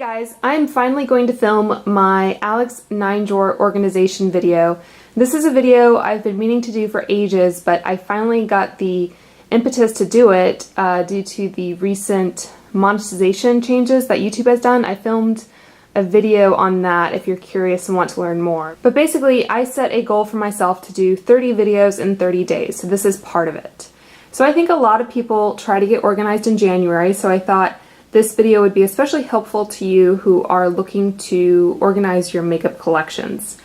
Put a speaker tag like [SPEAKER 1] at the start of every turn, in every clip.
[SPEAKER 1] Guys, I'm finally going to film my Alex 9-drawer organization video. This is a video I've been meaning to do for ages, but I finally got the impetus to do it due to the recent monetization changes that YouTube has done. I filmed a video on that if you're curious and want to learn more. But basically, I set a goal for myself to do 30 videos in 30 days, so this is part of it. So I think a lot of people try to get organized in January, so I thought this video would be especially helpful to you who are looking to organize your makeup collections.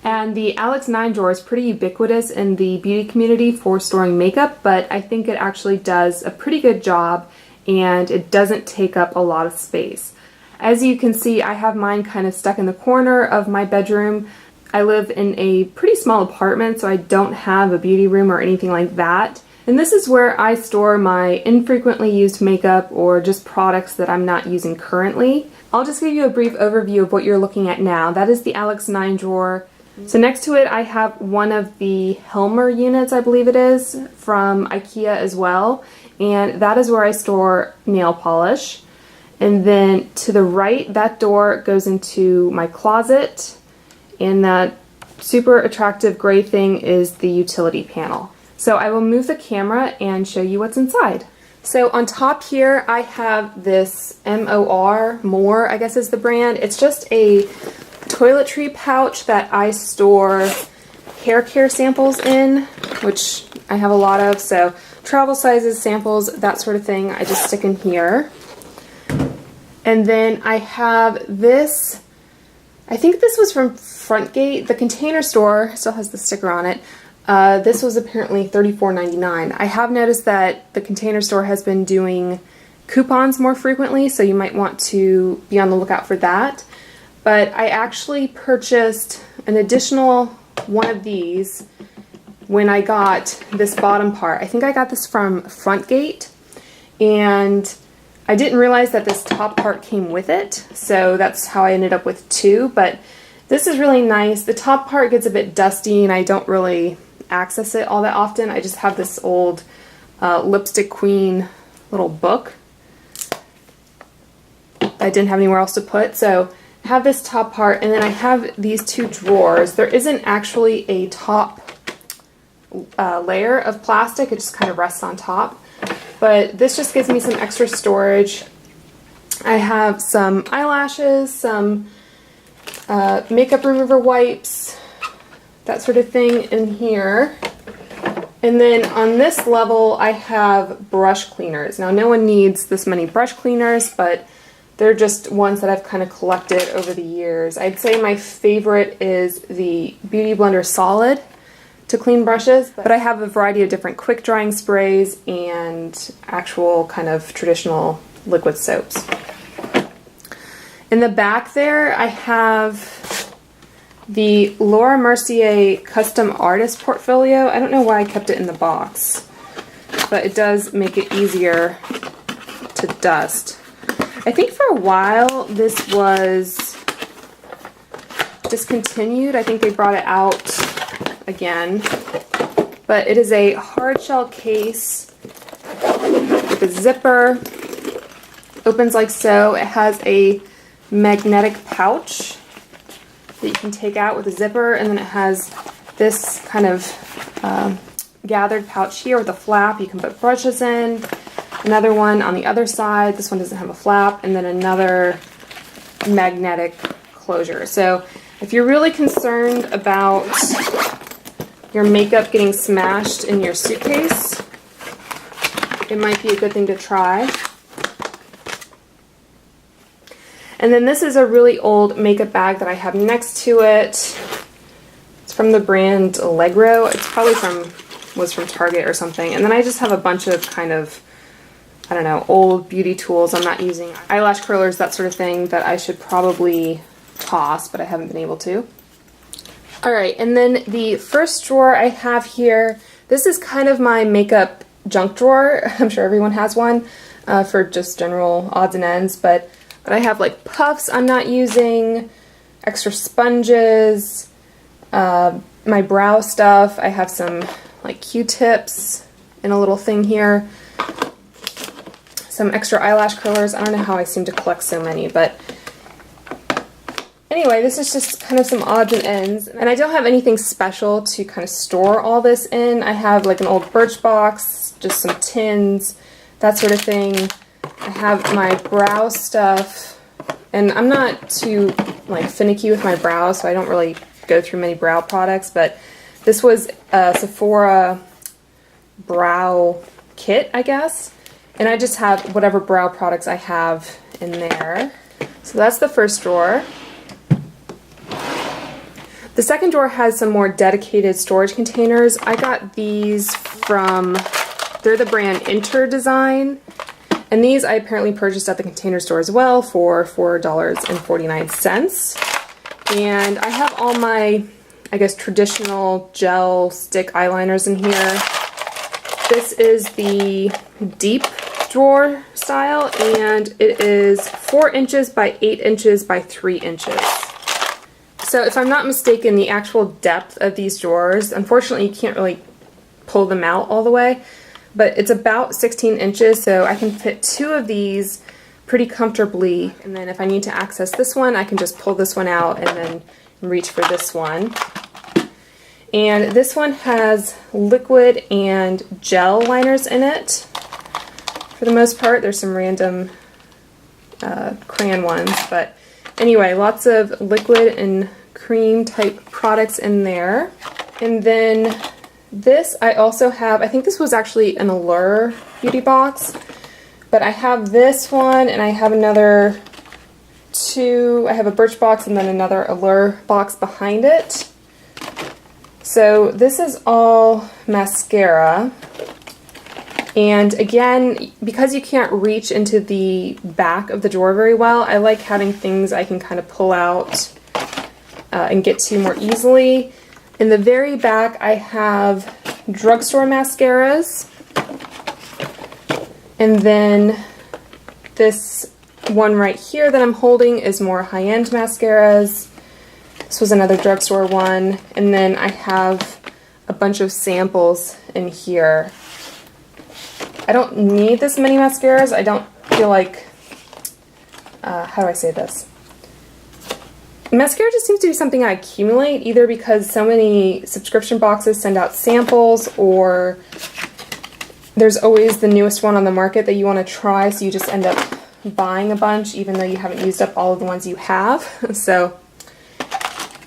[SPEAKER 1] And the Alex 9 drawer is pretty ubiquitous in the beauty community for storing makeup, but I think it actually does a pretty good job and it doesn't take up a lot of space. As you can see, I have mine kind of stuck in the corner of my bedroom. I live in a pretty small apartment, so I don't have a beauty room or anything like that. And this is where I store my infrequently used makeup or just products that I'm not using currently. I'll just give you a brief overview of what you're looking at now. That is the Alex 9 drawer. So next to it I have one of the Helmer units, I believe it is, from Ikea as well. And that is where I store nail polish. And then to the right, that door goes into my closet. And that super attractive gray thing is the utility panel. So I will move the camera and show you what's inside. So on top here I have this More, I guess is the brand. It's just a toiletry pouch that I store hair care samples in, which I have a lot of. So travel sizes, samples, that sort of thing, I just stick in here. And then I have this, I think this was from Frontgate. The Container Store still has the sticker on it. This was apparently $34.99. I have noticed that the Container Store has been doing coupons more frequently, so you might want to be on the lookout for that. But I actually purchased an additional one of these when I got this bottom part. I think I got this from Frontgate, and I didn't realize that this top part came with it, so that's how I ended up with two. But this is really nice. The top part gets a bit dusty and I don't really access it all that often. I just have this old Lipstick Queen little book that I didn't have anywhere else to put. So I have this top part, and then I have these two drawers. There isn't actually a top layer of plastic, it just kind of rests on top. But this just gives me some extra storage. I have some eyelashes, some makeup remover wipes, that sort of thing in here. And then on this level I have brush cleaners. Now no one needs this many brush cleaners, but they're just ones that I've kind of collected over the years. I'd say my favorite is the Beauty Blender Solid to clean brushes, but I have a variety of different quick drying sprays and actual kind of traditional liquid soaps. In the back there I have the Laura Mercier Custom Artist Portfolio. I don't know why I kept it in the box, but it does make it easier to dust. I think for a while this was discontinued. I think they brought it out again. But it is a hard shell case with a zipper. Opens like so. It has a magnetic pouch that you can take out with a zipper, and then it has this kind of gathered pouch here with a flap you can put brushes in. Another one on the other side. This one doesn't have a flap, and then another magnetic closure. So if you're really concerned about your makeup getting smashed in your suitcase, it might be a good thing to try. And then this is a really old makeup bag that I have next to it. It's from the brand Allegro. It's probably was from Target or something. And then I just have a bunch of kind of, I don't know, old beauty tools I'm not using. Eyelash curlers, that sort of thing that I should probably toss, but I haven't been able to. Alright, and then the first drawer I have here, this is kind of my makeup junk drawer. I'm sure everyone has one for just general odds and ends, but I have like puffs I'm not using, extra sponges, my brow stuff. I have some like Q-tips in a little thing here. Some extra eyelash curlers. I don't know how I seem to collect so many, but anyway, this is just kind of some odds and ends. And I don't have anything special to kind of store all this in. I have like an old Birchbox, just some tins, that sort of thing. I have my brow stuff, and I'm not too like finicky with my brows, so I don't really go through many brow products, but this was a Sephora brow kit, I guess. And I just have whatever brow products I have in there. So that's the first drawer. The second drawer has some more dedicated storage containers. I got these from, they're the brand Interdesign. And these I apparently purchased at the Container Store as well for $4.49. And I have all my, I guess, traditional gel stick eyeliners in here. This is the deep drawer style, and it is 4 inches by 8 inches by 3 inches. So if I'm not mistaken, the actual depth of these drawers, unfortunately you can't really pull them out all the way, but it's about 16 inches, so I can fit 2 of these pretty comfortably. And then if I need to access this one, I can just pull this one out and then reach for this one. And this one has liquid and gel liners in it. For the most part, there's some random crayon ones, but anyway, lots of liquid and cream type products in there. And then this I also have, I think this was actually an Allure beauty box, but I have this one and I have another 2, I have a Birchbox and then another Allure box behind it. So this is all mascara. And again, because you can't reach into the back of the drawer very well, I like having things I can kind of pull out and get to more easily. In the very back, I have drugstore mascaras. And then this one right here that I'm holding is more high-end mascaras. This was another drugstore one. And then I have a bunch of samples in here. I don't need this many mascaras. I don't feel like, how do I say this? Mascara just seems to be something I accumulate, either because so many subscription boxes send out samples, or there's always the newest one on the market that you want to try, so you just end up buying a bunch even though you haven't used up all of the ones you have. So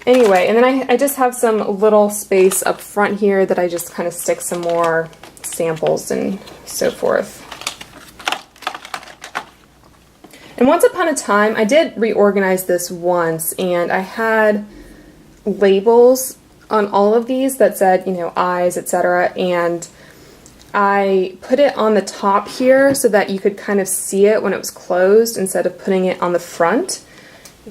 [SPEAKER 1] anyway, and then I just have some little space up front here that I just kind of stick some more samples and so forth. And once upon a time, I did reorganize this once, and I had labels on all of these that said, you know, eyes, etc. And I put it on the top here so that you could kind of see it when it was closed instead of putting it on the front.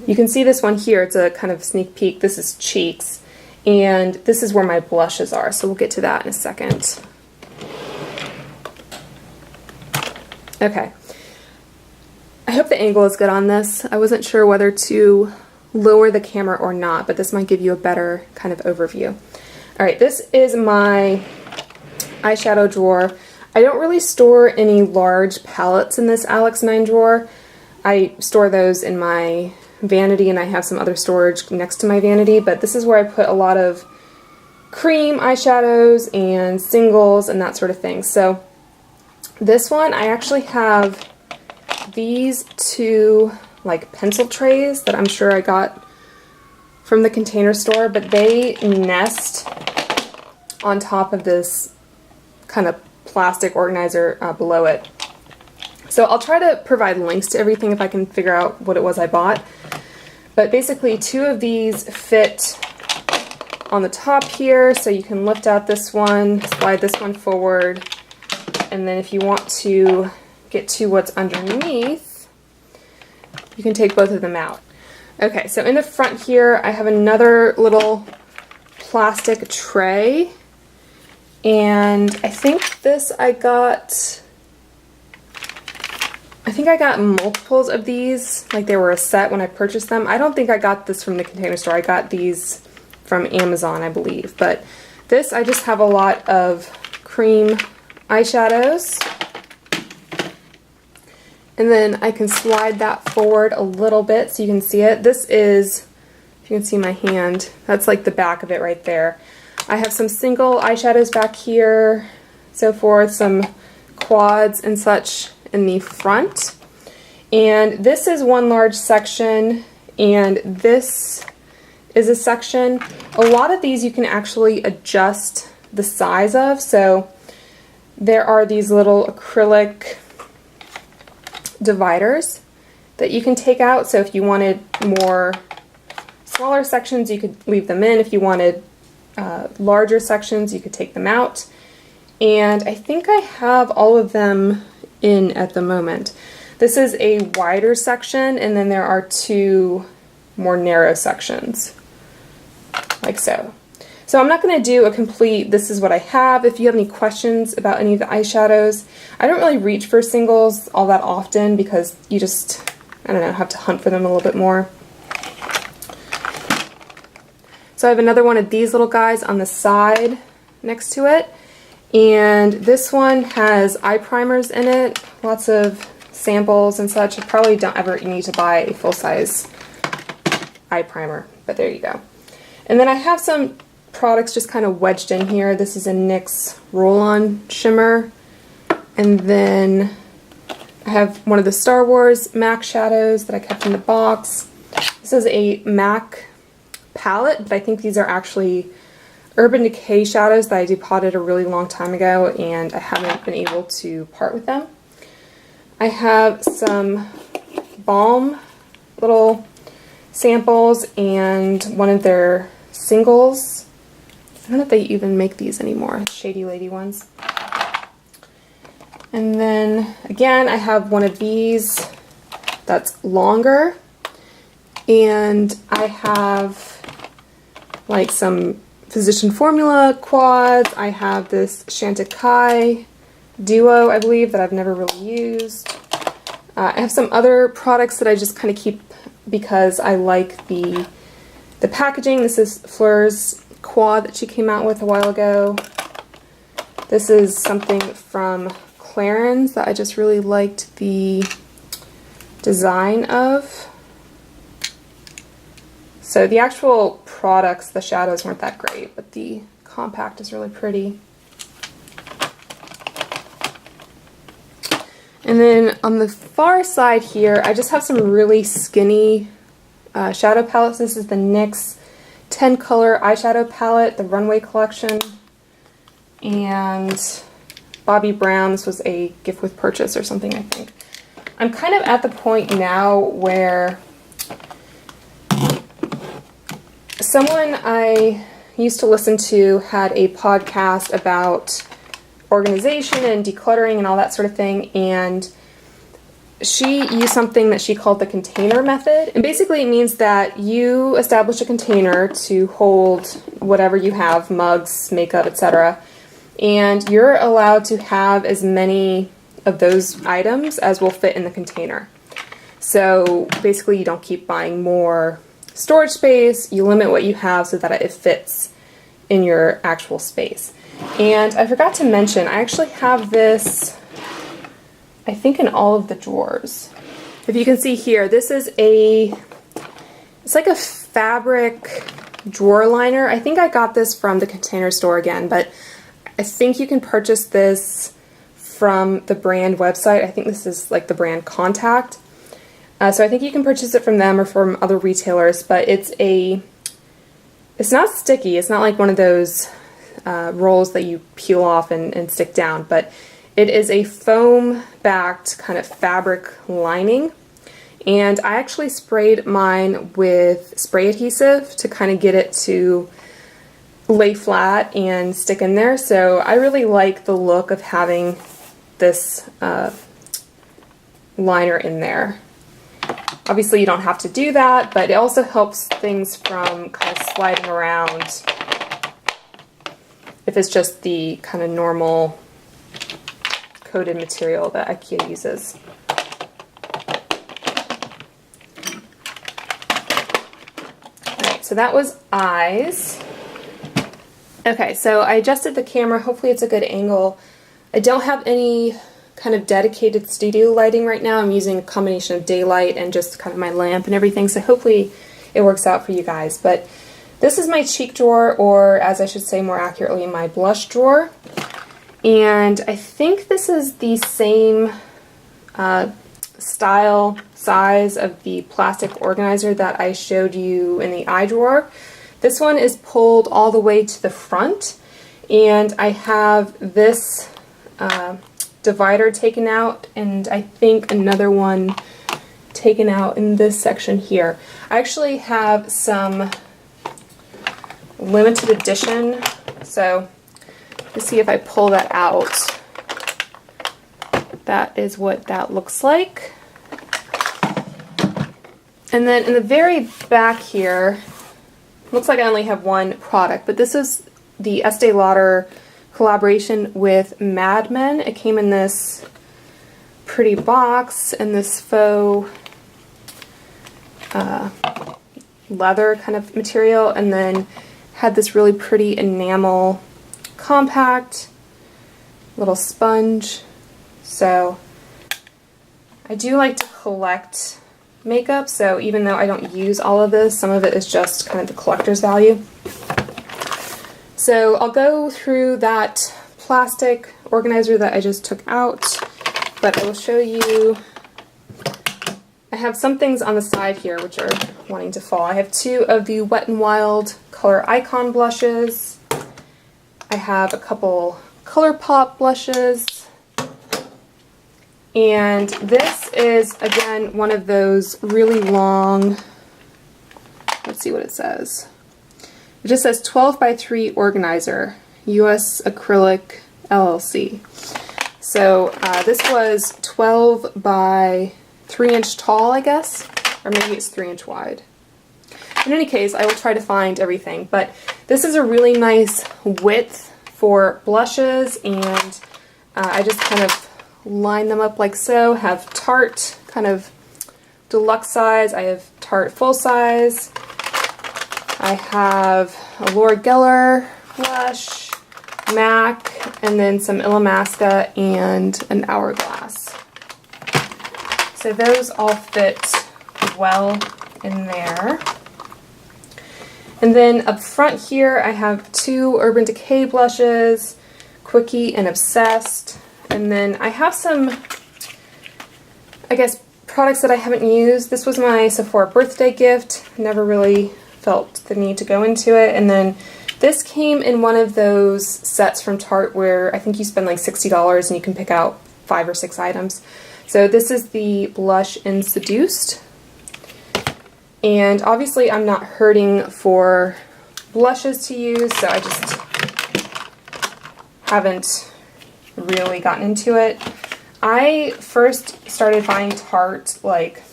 [SPEAKER 1] You can see this one here. It's a kind of sneak peek. This is cheeks, and this is where my blushes are. So we'll get to that in a second. Okay. I hope the angle is good on this. I wasn't sure whether to lower the camera or not, but this might give you a better kind of overview. Alright, this is my eyeshadow drawer. I don't really store any large palettes in this Alex 9 drawer. I store those in my vanity, and I have some other storage next to my vanity, but this is where I put a lot of cream eyeshadows and singles and that sort of thing. So this one, I actually have these 2 like pencil trays that I'm sure I got from the Container Store, but they nest on top of this kind of plastic organizer below it. So I'll try to provide links to everything if I can figure out what it was I bought. But basically 2 of these fit on the top here, so you can lift out this one, slide this one forward, and then if you want to get to what's underneath, you can take both of them out. Okay, so in the front here I have another little plastic tray, and I think this I got multiples of these, like they were a set when I purchased them. I don't think I got this from the Container Store. I got these from Amazon, I believe. But this, I just have a lot of cream eyeshadows. And then I can slide that forward a little bit so you can see it. This is If you can see my hand, that's like the back of it right there. I have some single eyeshadows back here, so forth, some quads and such in the front. And this is one large section, and this is a section. A lot of these you can actually adjust the size of, so there are these little acrylic dividers that you can take out. So if you wanted more smaller sections, you could leave them in. If you wanted larger sections, you could take them out. And I think I have all of them in at the moment. This is a wider section, and then there are two more narrow sections, like so. So I'm not going to do a complete this is what I have. If you have any questions about any of the eyeshadows, I don't really reach for singles all that often because you just, I don't know, have to hunt for them a little bit more. So I have another one of these little guys on the side next to it, and this one has eye primers in it, lots of samples and such. You probably don't ever need to buy a full-size eye primer, but there you go. And then I have some products just kind of wedged in here. This is a NYX roll-on shimmer, and then I have one of the Star Wars MAC shadows that I kept in the box. This is a MAC palette, but I think these are actually Urban Decay shadows that I depotted a really long time ago, and I haven't been able to part with them. I have some balm little samples and one of their singles. I don't know if they even make these anymore, Shady Lady ones. And then again, I have one of these that's longer, and I have like some Physician Formula quads. I have this Chantecaille Duo, I believe, that I've never really used. I have some other products that I just kind of keep because I like the packaging. This is Fleur's quad that she came out with a while ago. This is something from Clarins that I just really liked the design of. So the actual products, the shadows weren't that great, but the compact is really pretty. And then on the far side here, I just have some really skinny shadow palettes. This is the NYX 10 color eyeshadow palette, the Runway collection. And Bobbi Brown, this was a gift with purchase or something, I think. I'm kind of at the point now where someone I used to listen to had a podcast about organization and decluttering and all that sort of thing, and she used something that she called the container method. And basically it means that you establish a container to hold whatever you have, mugs, makeup, etc., and you're allowed to have as many of those items as will fit in the container. So basically you don't keep buying more storage space, you limit what you have so that it fits in your actual space. And I forgot to mention, I actually have this, I think, in all of the drawers. If you can see here, this is it's like a fabric drawer liner. I think I got this from the Container Store again, but I think you can purchase this from the brand website. I think this is like the brand Contact. So I think you can purchase it from them or from other retailers, but it's not sticky. It's not like one of those rolls that you peel off and stick down, but it is a foam-backed kind of fabric lining. And I actually sprayed mine with spray adhesive to kind of get it to lay flat and stick in there. So I really like the look of having this liner in there. Obviously you don't have to do that, but it also helps things from kind of sliding around if it's just the kind of normal coated material that Ikea uses. Alright, so that was eyes. Okay, so I adjusted the camera. Hopefully it's a good angle. I don't have any kind of dedicated studio lighting right now. I'm using a combination of daylight and just kind of my lamp and everything, so hopefully it works out for you guys. But this is my cheek drawer, or as I should say more accurately, my blush drawer. And I think this is the same style, size of the plastic organizer that I showed you in the eye drawer. This one is pulled all the way to the front, and I have this divider taken out, and I think another one taken out in this section here. I actually have some limited edition, so let's see if I pull that out. That is what that looks like. And then in the very back here, looks like I only have one product, but this is the Estee Lauder collaboration with Mad Men. It came in this pretty box and this faux leather kind of material, and then had this really pretty enamel compact little sponge. So I do like to collect makeup, so even though I don't use all of this, some of it is just kind of the collector's value. So I'll go through that plastic organizer that I just took out, but I will show you. I have some things on the side here which are wanting to fall. I have two of the Wet n Wild Color Icon blushes. I have a couple ColourPop blushes. And this is, again, one of those really long, let's see what it says. It just says 12 by 3 organizer, US Acrylic LLC. So this was 12 by 3-inch tall, I guess, or maybe it's 3-inch wide. In any case, I will try to find everything, but this is a really nice width for blushes, and I just kind of line them up like so. Have Tarte kind of deluxe size, I have Tarte full size, I have a Laura Geller blush, MAC, and then some Illamasqua and an Hourglass. So those all fit well in there. And then up front here I have two Urban Decay blushes, Quickie and Obsessed. And then I have some, I guess, products that I haven't used. This was my Sephora birthday gift. Never really felt the need to go into it. And then this came in one of those sets from Tarte where I think you spend like $60 and you can pick out 5 or 6 items. So this is the blush in Seduced. And obviously I'm not hurting for blushes to use, so I just haven't really gotten into it. I first started buying Tarte like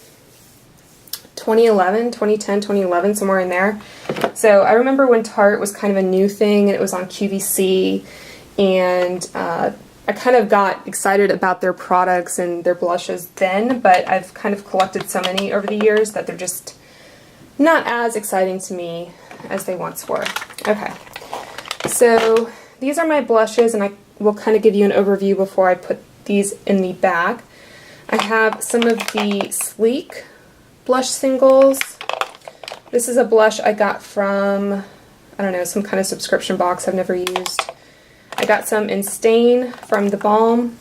[SPEAKER 1] 2011, 2010, 2011, somewhere in there. So I remember when Tarte was kind of a new thing and it was on QVC, and I kind of got excited about their products and their blushes then, but I've kind of collected so many over the years that they're just not as exciting to me as they once were. Okay, so these are my blushes, and I will kind of give you an overview before I put these in the bag. I have some of the Sleek blush singles. This is a blush I got from, I don't know, some kind of subscription box I've never used. I got some in Stain from The Balm,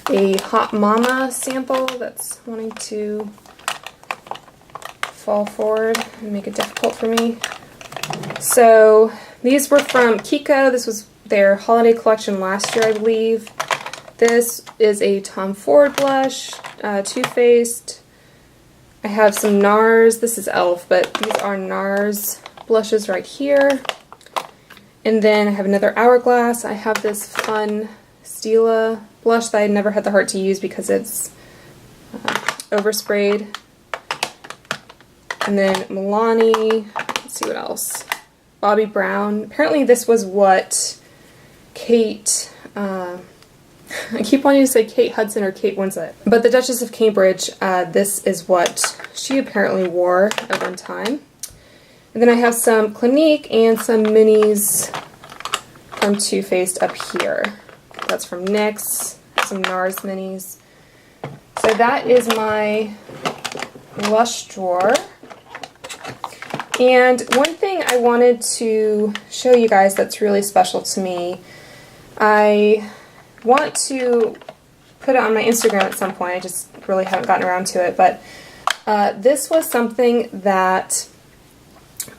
[SPEAKER 1] a Hot Mama sample that's wanting to fall forward and make it difficult for me. So these were from Kiko. This was their holiday collection last year, I believe. This is a Tom Ford blush, Too Faced. I have some NARS. This is e.l.f., but these are NARS blushes right here. And then I have another Hourglass. I have this fun Stila blush that I never had the heart to use because it's oversprayed. And then Milani. Let's see what else. Bobbi Brown. Apparently this was what Kate, I keep wanting to say Kate Hudson or Kate Winslet, but the Duchess of Cambridge, this is what she apparently wore at one time. And then I have some Clinique and some minis from Too Faced up here. That's from NYX, some NARS minis. So that is my blush drawer. And one thing I wanted to show you guys that's really special to me, I want to put it on my Instagram at some point. I just really haven't gotten around to it, but this was something that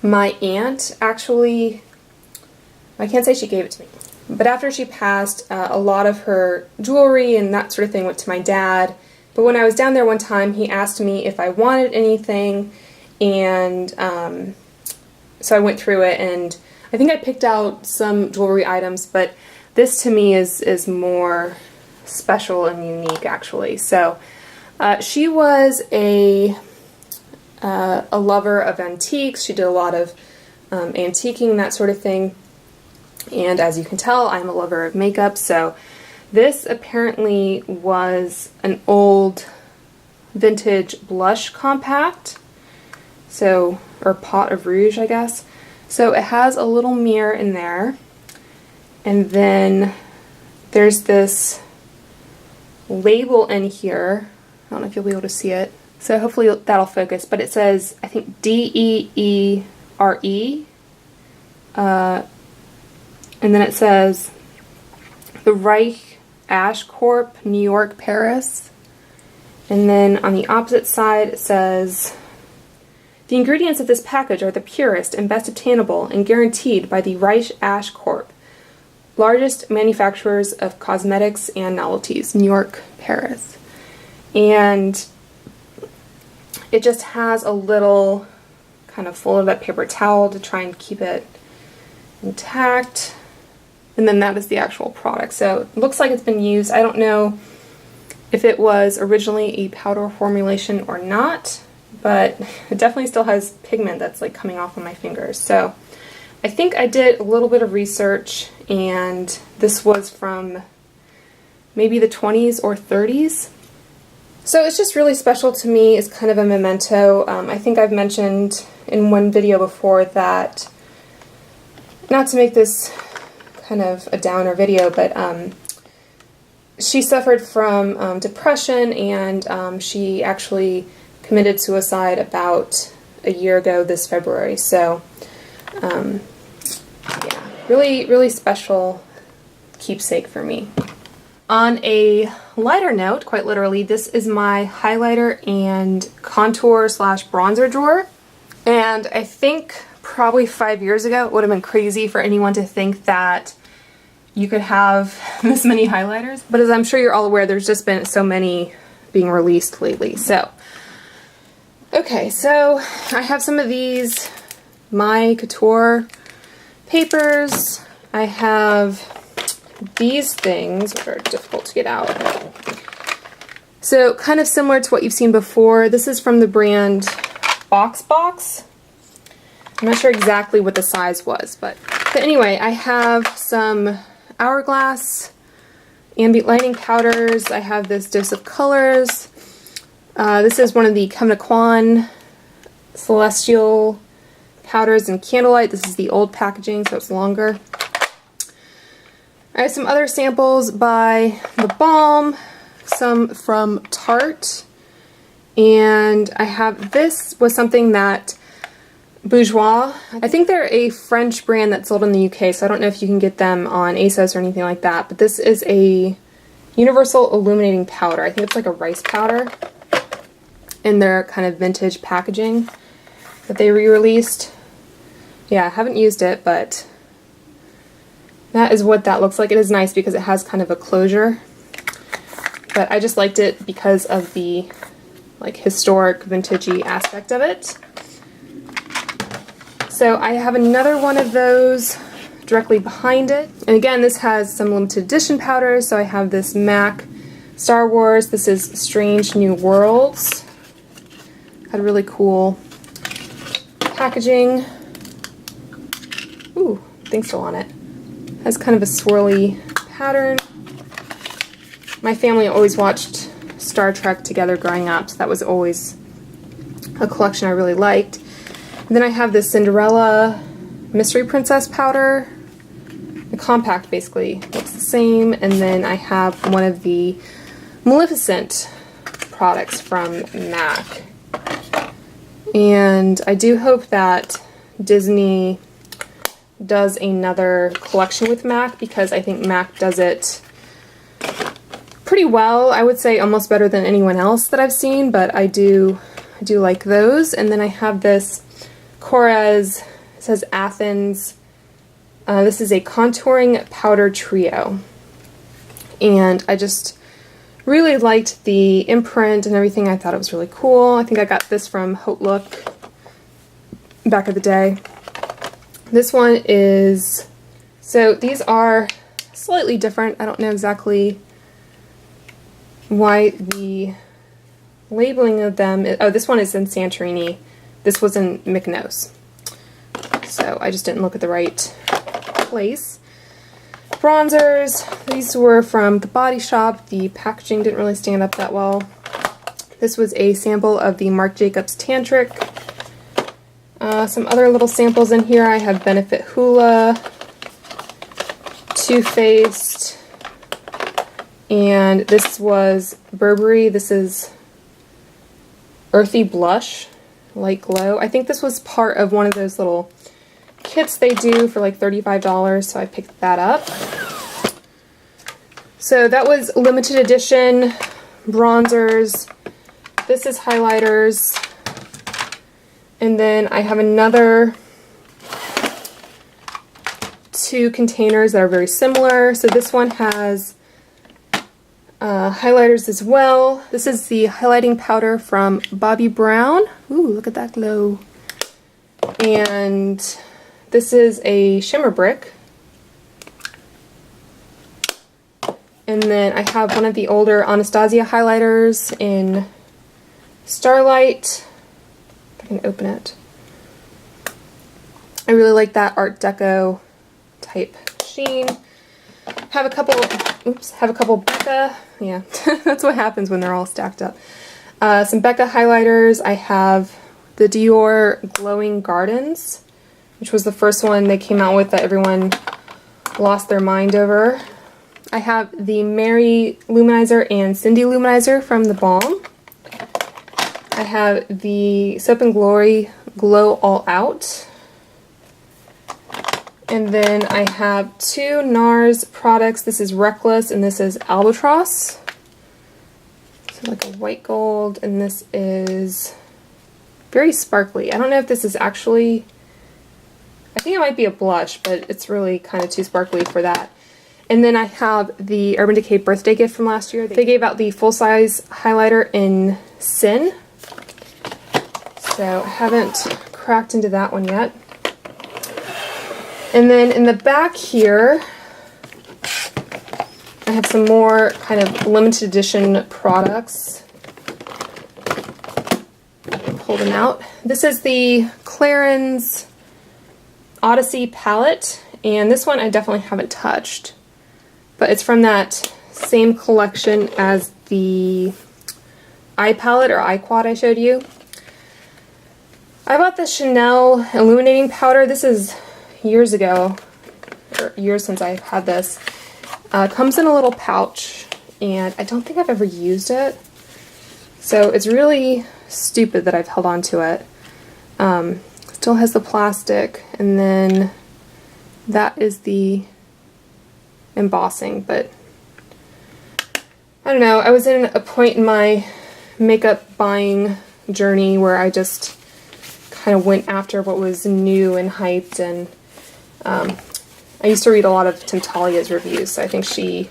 [SPEAKER 1] my aunt actually, I can't say she gave it to me, but after she passed, a lot of her jewelry and that sort of thing went to my dad. But when I was down there one time, he asked me if I wanted anything, and so I went through it, and I think I picked out some jewelry items, but this to me is more special and unique, actually. So she was a lover of antiques. She did a lot of antiquing, that sort of thing. And as you can tell, I'm a lover of makeup, so this apparently was an old vintage blush compact, so, or pot of rouge, I guess. So it has a little mirror in there, and then there's this label in here. I don't know if you'll be able to see it. So hopefully that'll focus, but it says, I think DEERE, and then it says the Reich Ash Corp, New York, Paris. And then on the opposite side it says, the ingredients of this package are the purest and best obtainable and guaranteed by the Reich Ash Corp, largest manufacturers of cosmetics and novelties, New York, Paris. And it just has a little kind of folded up paper towel to try and keep it intact. And then that is the actual product. So it looks like it's been used. I don't know if it was originally a powder formulation or not, but it definitely still has pigment that's like coming off on my fingers. So I think I did a little bit of research, and this was from maybe the 20s or 30s. So it's just really special to me. It's kind of a memento. I think I've mentioned in one video before that, not to make this kind of a downer video, but she suffered from depression, and she actually committed suicide about a year ago this February. So yeah, really, really special keepsake for me. On a lighter note, quite literally, this is my highlighter and contour slash bronzer drawer. And I think probably 5 years ago it would have been crazy for anyone to think that you could have this many highlighters. But as I'm sure you're all aware, there's just been so many being released lately. So, okay, so I have some of these My Couture papers. I have these things, which are difficult to get out. So kind of similar to what you've seen before. This is from the brand Box. I'm not sure exactly what the size was, but anyway, I have some Hourglass ambient lighting powders. I have this Dose of Colors. This is one of the Kem Kwan Celestial powders in Candlelight. This is the old packaging, so it's longer. I have some other samples by The Balm, some from Tarte, and I have, this was something that Bourjois, I think they're a French brand that's sold in the UK, so I don't know if you can get them on ASOS or anything like that, but this is a Universal Illuminating Powder. I think it's like a rice powder in their kind of vintage packaging that they re-released. Yeah, I haven't used it, but that is what that looks like. It is nice because it has kind of a closure, but I just liked it because of the like historic vintagey aspect of it. So I have another one of those directly behind it. And again, this has some limited edition powders. So I have this MAC Star Wars. This is Strange New Worlds. Had really cool packaging. Ooh, thing's still on it. Has kind of a swirly pattern. My family always watched Star Trek together growing up, so that was always a collection I really liked. And then I have this Cinderella Mystery Princess powder. The compact basically looks the same. And then I have one of the Maleficent products from MAC. And I do hope that Disney does another collection with MAC, because I think MAC does it pretty well. I would say almost better than anyone else that I've seen, but I do like those. And then I have this Korres, it says Athens. This is a contouring powder trio. And I just really liked the imprint and everything. I thought it was really cool. I think I got this from Haute Look back in the day. This one is, so these are slightly different. I don't know exactly why the labeling of them is, oh, this one is in Santorini. This was in Mykonos. So I just didn't look at the right place. Bronzers, these were from the Body Shop. The packaging didn't really stand up that well. This was a sample of the Marc Jacobs Tantric. Some other little samples in here. I have Benefit Hoola, Too Faced, and this was Burberry. This is Earthy Blush, Light Glow. I think this was part of one of those little kits they do for like $35, so I picked that up. So that was limited edition bronzers. This is highlighters. And then I have another 2 containers that are very similar. So this one has highlighters as well. This is the highlighting powder from Bobbi Brown. Ooh, look at that glow. And this is a shimmer brick. And then I have one of the older Anastasia highlighters in Starlight. I can open it. I really like that Art Deco type sheen. Have a couple Becca. Yeah, that's what happens when they're all stacked up. Some Becca highlighters. I have the Dior Glowing Gardens, which was the first one they came out with that everyone lost their mind over. I have the Mary Luminizer and Cindy Luminizer from the Balm. I have the Soap & Glory Glow All Out. And then I have 2 NARS products. This is Reckless and this is Albatross. So like a white gold, and this is very sparkly. I don't know if this is actually, I think it might be a blush, but it's really kind of too sparkly for that. And then I have the Urban Decay birthday gift from last year. They gave out the full-size highlighter in Sin. So I haven't cracked into that one yet. And then in the back here, I have some more kind of limited edition products. Pull them out. This is the Clarins Odyssey palette, and this one I definitely haven't touched. But it's from that same collection as the eye palette or eye quad I showed you. I bought the Chanel illuminating powder. This is years ago, or years since I've had this. Comes in a little pouch, and I don't think I've ever used it. So it's really stupid that I've held on to it. Still has the plastic, and then that is the embossing, but I don't know. I was in a point in my makeup buying journey where I just kind of went after what was new and hyped, and I used to read a lot of Tim Talia's reviews, so I think she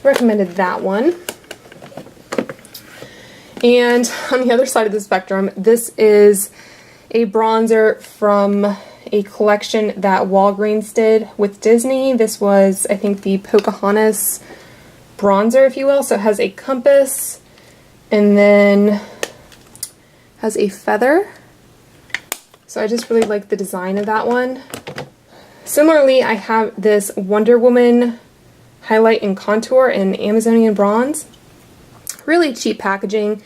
[SPEAKER 1] recommended that one. And on the other side of the spectrum, this is a bronzer from a collection that Walgreens did with Disney. This was, I think, the Pocahontas bronzer, if you will. So it has a compass and then has a feather. So I just really like the design of that one. Similarly, I have this Wonder Woman highlight and contour in Amazonian bronze. Really cheap packaging.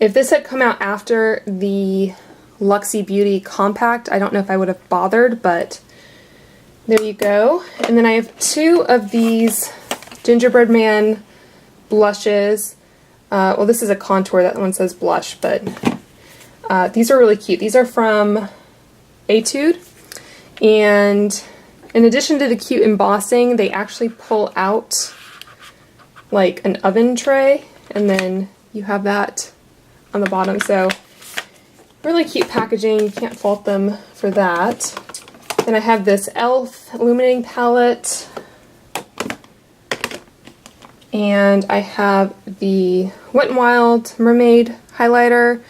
[SPEAKER 1] If this had come out after the Luxie Beauty compact, I don't know if I would have bothered, but there you go. And then I have 2 of these Gingerbread Man blushes. Well, this is a contour, that one says blush, but These are really cute. These are from Etude, and in addition to the cute embossing, they actually pull out like an oven tray, and then you have that on the bottom. So really cute packaging. You can't fault them for that. Then I have this e.l.f. illuminating palette, and I have the Wet n Wild Mermaid highlighter.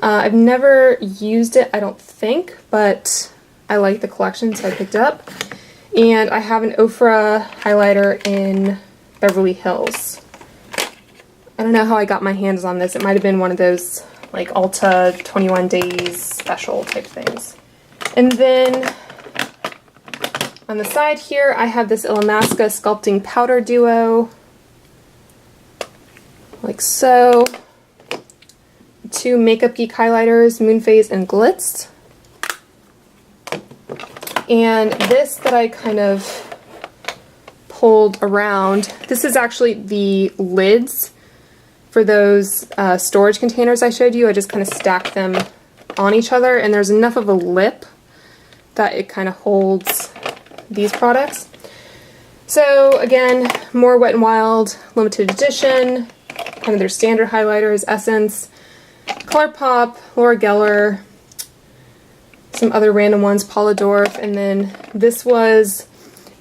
[SPEAKER 1] I've never used it, I don't think, but I like the collection, so I picked it up. And I have an Ofra highlighter in Beverly Hills. I don't know how I got my hands on this. It might have been one of those like Ulta 21 days special type things. And then on the side here, I have this Illamasqua Sculpting Powder Duo, like so. 2 Makeup Geek highlighters, Moonphase and Glitz. And this that I kind of pulled around, this is actually the lids for those storage containers I showed you. I just kind of stacked them on each other, and there's enough of a lip that it kind of holds these products. So again, more Wet n Wild limited edition, kind of their standard highlighters, Essence, ColourPop, Laura Geller, some other random ones, Paula Dorff, and then this was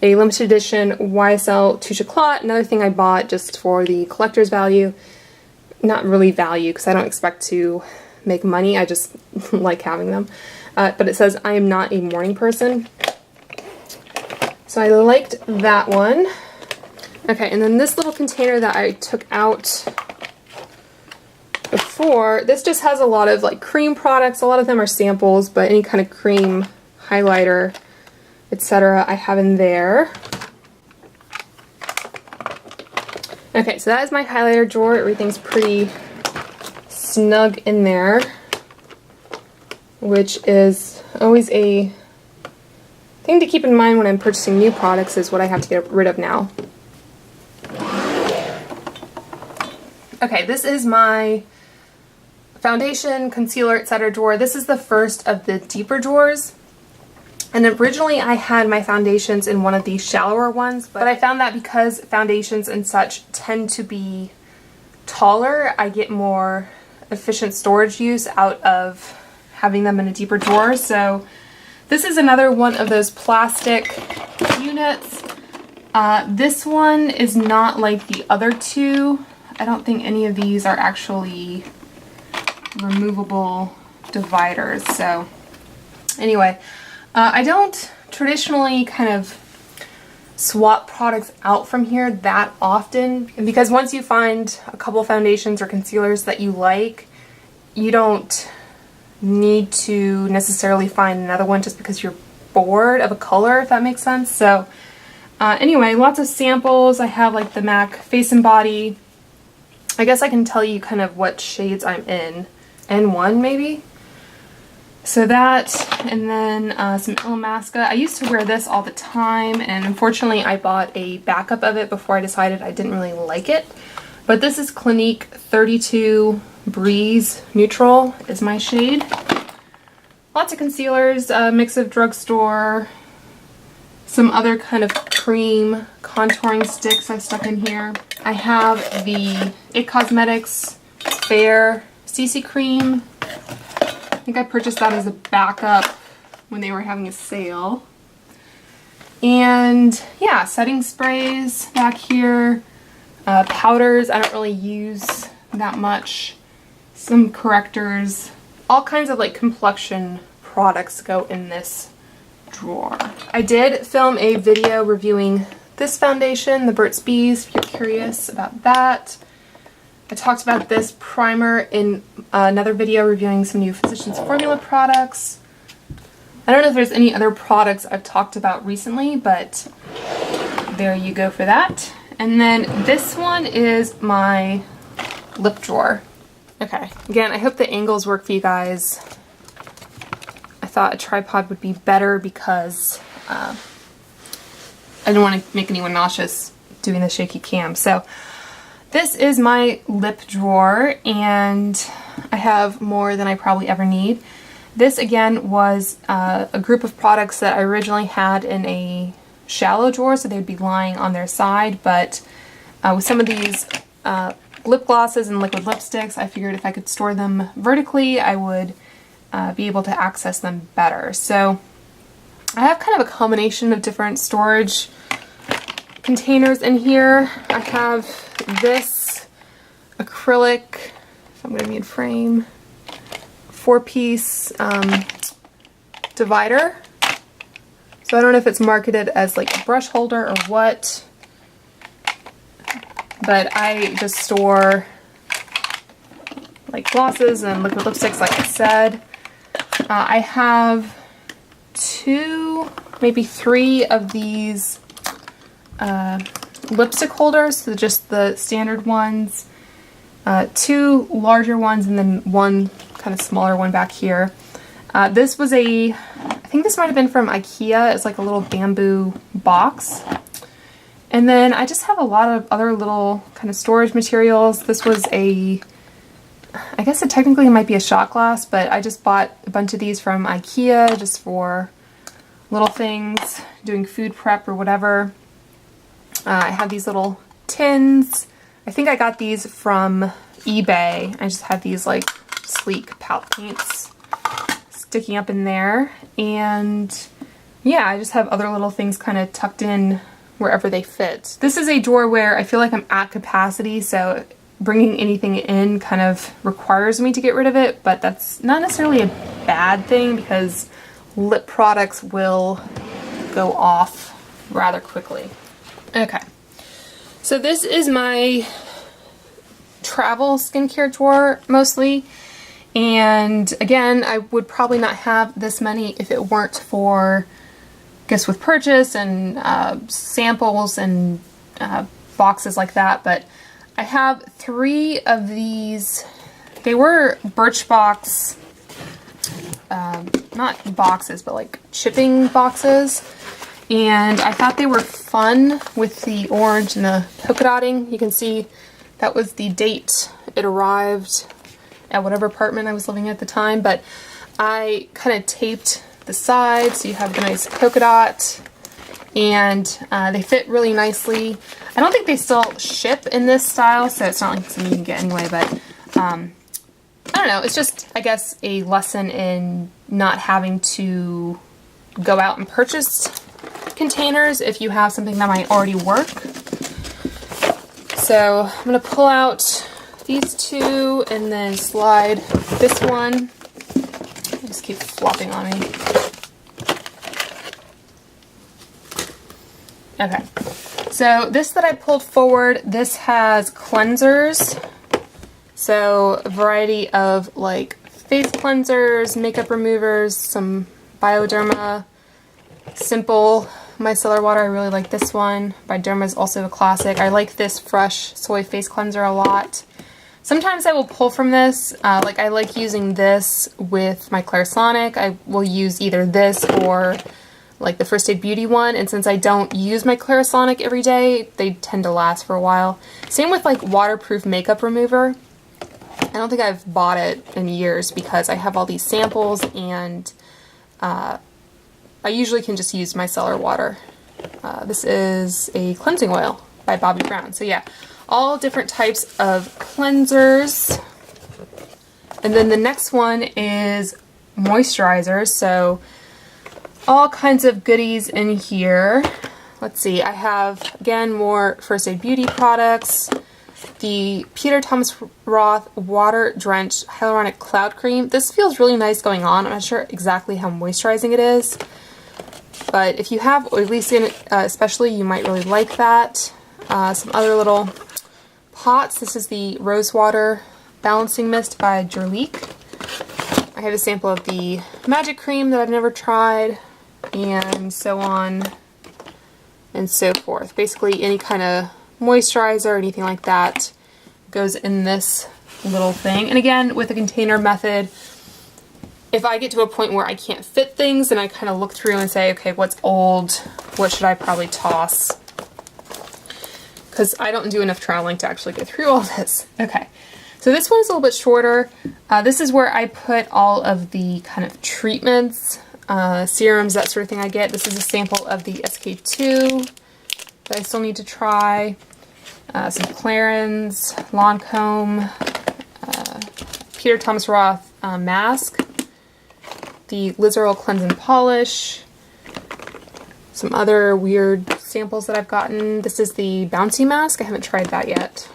[SPEAKER 1] a limited edition YSL Touche Éclat, another thing I bought just for the collector's value. Not really value, because I don't expect to make money, I just like having them. But it says, I am not a morning person. So I liked that one. Okay, and then this little container that I took out before, this just has a lot of like cream products. A lot of them are samples, but any kind of cream highlighter, etc. I have in there. Okay, so that is my highlighter drawer. Everything's pretty snug in there, which is always a thing to keep in mind when I'm purchasing new products, is what I have to get rid of now. Okay, this is my foundation, concealer, etc. drawer. This is the first of the deeper drawers. And originally I had my foundations in one of these shallower ones, but I found that because foundations and such tend to be taller, I get more efficient storage use out of having them in a deeper drawer. So this is another one of those plastic units. This one is not like the other two. I don't think any of these are actually removable dividers. So anyway, I don't traditionally kind of swap products out from here that often, because once you find a couple foundations or concealers that you like, you don't need to necessarily find another one just because you're bored of a color, if that makes sense. So anyway, lots of samples. I have like the MAC Face and Body. I guess I can tell you kind of what shades I'm in. N1 maybe? So that, and then some Illamasqua. I used to wear this all the time, and unfortunately I bought a backup of it before I decided I didn't really like it. But this is Clinique 32 Breeze Neutral is my shade. Lots of concealers, a mix of drugstore, some other kind of cream contouring sticks I stuck in here. I have the It Cosmetics Fair CC Cream. I think I purchased that as a backup when they were having a sale. And yeah, setting sprays back here. Powders I don't really use that much. Some correctors. All kinds of like complexion products go in this drawer. I did film a video reviewing this foundation, the Burt's Bees, if you're curious about that. I talked about this primer in another video reviewing some new Physicians Formula products. I don't know if there's any other products I've talked about recently, but there you go for that. And then this one is my lip drawer. Okay, again, I hope the angles work for you guys. I thought a tripod would be better because I didn't want to make anyone nauseous doing the shaky cam. So this is my lip drawer, and I have more than I probably ever need. This again was a group of products that I originally had in a shallow drawer, so they'd be lying on their side, but with some of these lip glosses and liquid lipsticks, I figured if I could store them vertically, I would be able to access them better. So I have kind of a combination of different storage containers in here. I have this acrylic, so I'm going to need frame, 4-piece divider. So I don't know if it's marketed as like a brush holder or what, but I just store like glosses and liquid lipsticks, like I said. I have 2, maybe 3 of these lipstick holders, so just the standard ones, 2 larger ones, and then 1 kind of smaller one back here. This was I think this might have been from Ikea. It's like a little bamboo box. And then I just have a lot of other little kind of storage materials. This was I guess it technically might be a shot glass, but I just bought a bunch of these from Ikea just for little things, doing food prep or whatever. I have these little tins. I think I got these from eBay. I just have these like sleek palette paints sticking up in there. And yeah, I just have other little things kind of tucked in wherever they fit. This is a drawer where I feel like I'm at capacity, so bringing anything in kind of requires me to get rid of it, but that's not necessarily a bad thing because lip products will go off rather quickly. Okay, so this is my travel skincare drawer mostly, and again, I would probably not have this many if it weren't for gifts with purchase and samples and boxes like that, but I have 3 of these. They were Birchbox, not boxes, but like shipping boxes. And I thought they were fun with the orange and the polka dotting. You can see that was the date it arrived at whatever apartment I was living in at the time. But I kind of taped the sides so you have the nice polka dot. And they fit really nicely. I don't think they still ship in this style, so it's not like something you can get anyway, but I don't know, it's just, I guess, a lesson in not having to go out and purchase containers if you have something that might already work. So I'm going to pull out these 2 and then slide this one. They just keep flopping on me. Okay, so this that I pulled forward, this has cleansers. So a variety of like face cleansers, makeup removers, some Bioderma, simple micellar water. I really like this one. Bioderma is also a classic. I like this fresh soy face cleanser a lot. Sometimes I will pull from this. Like I like using this with my Clarisonic. I will use either this or like the First Aid Beauty one, and since I don't use my Clarisonic every day, they tend to last for a while. Same with like waterproof makeup remover. I don't think I've bought it in years because I have all these samples, and I usually can just use micellar water. This is a cleansing oil by Bobbi Brown. So yeah, all different types of cleansers. And then the next one is moisturizers. So all kinds of goodies in here. Let's see, I have, again, more First Aid Beauty products. The Peter Thomas Roth Water Drenched Hyaluronic Cloud Cream. This feels really nice going on. I'm not sure exactly how moisturizing it is, but if you have oily skin especially, you might really like that. Some other little pots. This is the Rose Water Balancing Mist by Jurlique. I have a sample of the Magic Cream that I've never tried, and so on and so forth. Basically any kind of moisturizer or anything like that goes in this little thing. And again, with the container method, if I get to a point where I can't fit things, then I kind of look through and say, okay, what's old? What should I probably toss? Because I don't do enough traveling to actually get through all this. Okay, So this one is a little bit shorter. This is where I put all of the kind of treatments, serums, that sort of thing I get. This is a sample of the SK2 that I still need to try. Some Clarins, Lancome, Peter Thomas Roth mask, the Liz Earle Cleanse and Polish, some other weird samples that I've gotten. This is the Bouncy mask. I haven't tried that yet.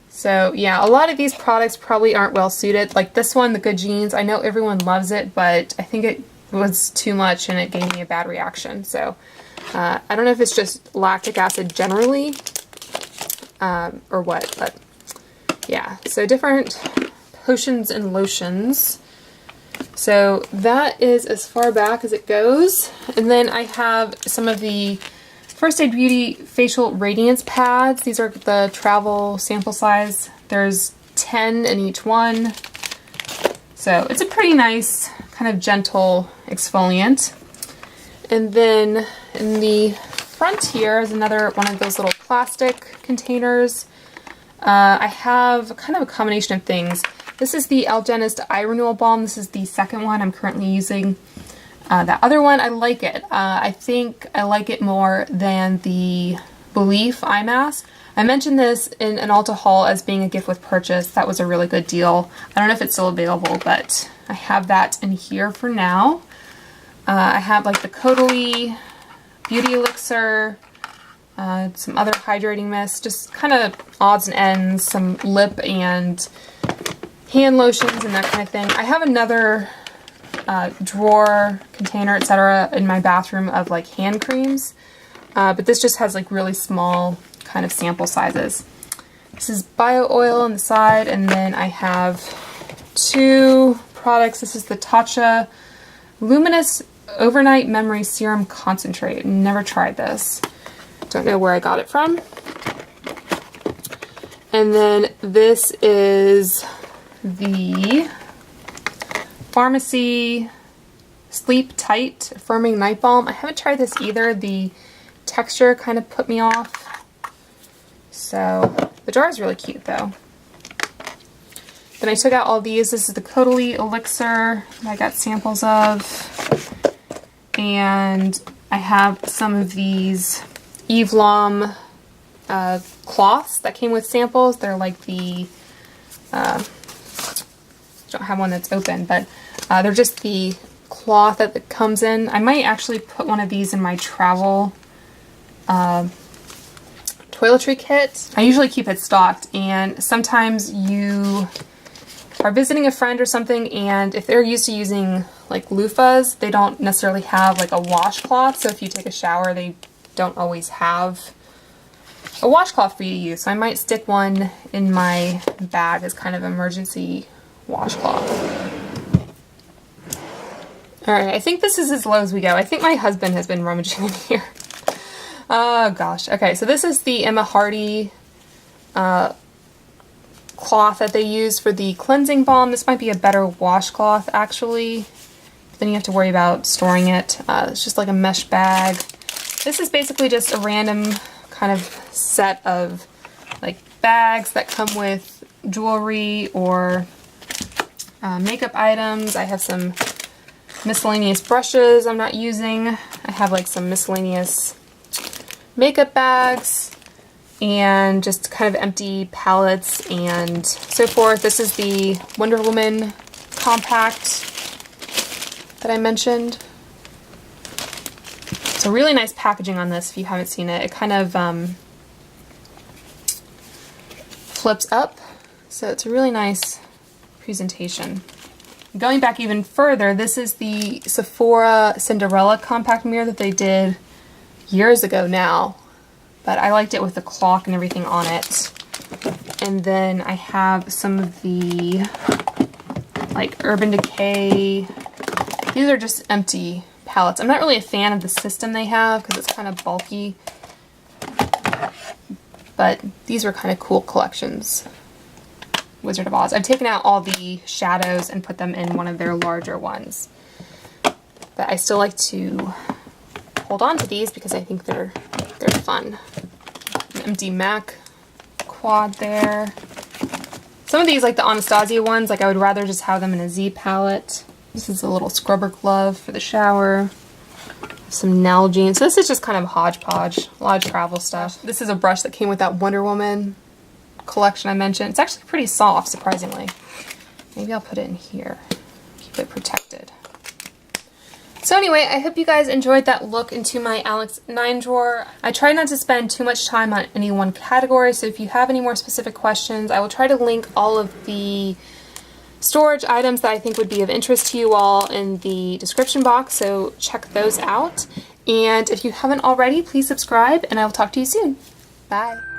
[SPEAKER 1] So yeah, a lot of these products probably aren't well suited. Like this one, the Good Genes, I know everyone loves it, but I think it was too much and it gave me a bad reaction. So I don't know if it's just lactic acid generally or what, but yeah. So different potions and lotions. So that is as far back as it goes. And then I have some of the First Aid Beauty Facial Radiance Pads. These are the travel sample size. There's 10 in each one. So it's a pretty nice kind of gentle exfoliant. And then in the front here is another one of those little plastic containers. I have kind of a combination of things. This is the Algenist Eye Renewal Balm. This is the second one I'm currently using. That other one, I like it. I think I like it more than the Belief Eye Mask. I mentioned this in an Ulta haul as being a gift with purchase. That was a really good deal. I don't know if it's still available, but I have that in here for now. I have like the Caudalie Beauty Elixir, some other hydrating mist, just kind of odds and ends, some lip and hand lotions and that kind of thing. I have another drawer, container, etc. in my bathroom of like hand creams, but this just has like really small kind of sample sizes. This is bio oil on the side, and then I have two products. This is the Tatcha Luminous Overnight Memory Serum Concentrate. Never tried this. Don't know where I got it from. And then this is the Pharmacy Sleep Tight Firming Night Balm. I haven't tried this either. The texture kind of put me off. So the jar is really cute though. Then I took out all these. This is the Caudalie Elixir that I got samples of. And I have some of these Eve Lom cloths that came with samples. They're like the, don't have one that's open, but they're just the cloth that comes in. I might actually put one of these in my travel toiletry kit. I usually keep it stocked, and sometimes you are visiting a friend or something, and if they're used to using like loofahs, they don't necessarily have like a washcloth, so if you take a shower, they don't always have a washcloth for you to use. So I might stick one in my bag as kind of emergency washcloth. Alright, I think this is as low as we go. I think my husband has been rummaging in here. Oh gosh. Okay, so this is the Emma Hardy cloth that they use for the cleansing balm. This might be a better washcloth actually. But then you have to worry about storing it. It's just like a mesh bag. This is basically just a random kind of set of like bags that come with jewelry or makeup items. I have some miscellaneous brushes I'm not using. I have like some miscellaneous makeup bags and just kind of empty palettes and so forth. This is the Wonder Woman compact that I mentioned. So really nice packaging on this if you haven't seen it. It kind of flips up, so it's a really nice presentation. Going back even further, this is the Sephora Cinderella compact mirror that they did years ago now, but I liked it with the clock and everything on it. And then I have some of the like Urban Decay. These are just empty palettes. I'm not really a fan of the system they have because it's kind of bulky, but these are kind of cool collections. Wizard of Oz. I've taken out all the shadows and put them in one of their larger ones, but I still like to hold on to these because I think they're fun. An empty MAC quad there. Some of these, like the Anastasia ones, like I would rather just have them in a Z palette. This is a little scrubber glove for the shower. Some Nalgene. So this is just kind of hodgepodge. A lot of travel stuff. This is a brush that came with that Wonder Woman collection I mentioned. It's actually pretty soft, surprisingly. Maybe I'll put it in here. Keep it protected. So anyway, I hope you guys enjoyed that look into my Alex 9 drawer. I try not to spend too much time on any one category, so if you have any more specific questions, I will try to link all of the storage items that I think would be of interest to you all in the description box, so check those out. And if you haven't already, please subscribe, and I will talk to you soon. Bye.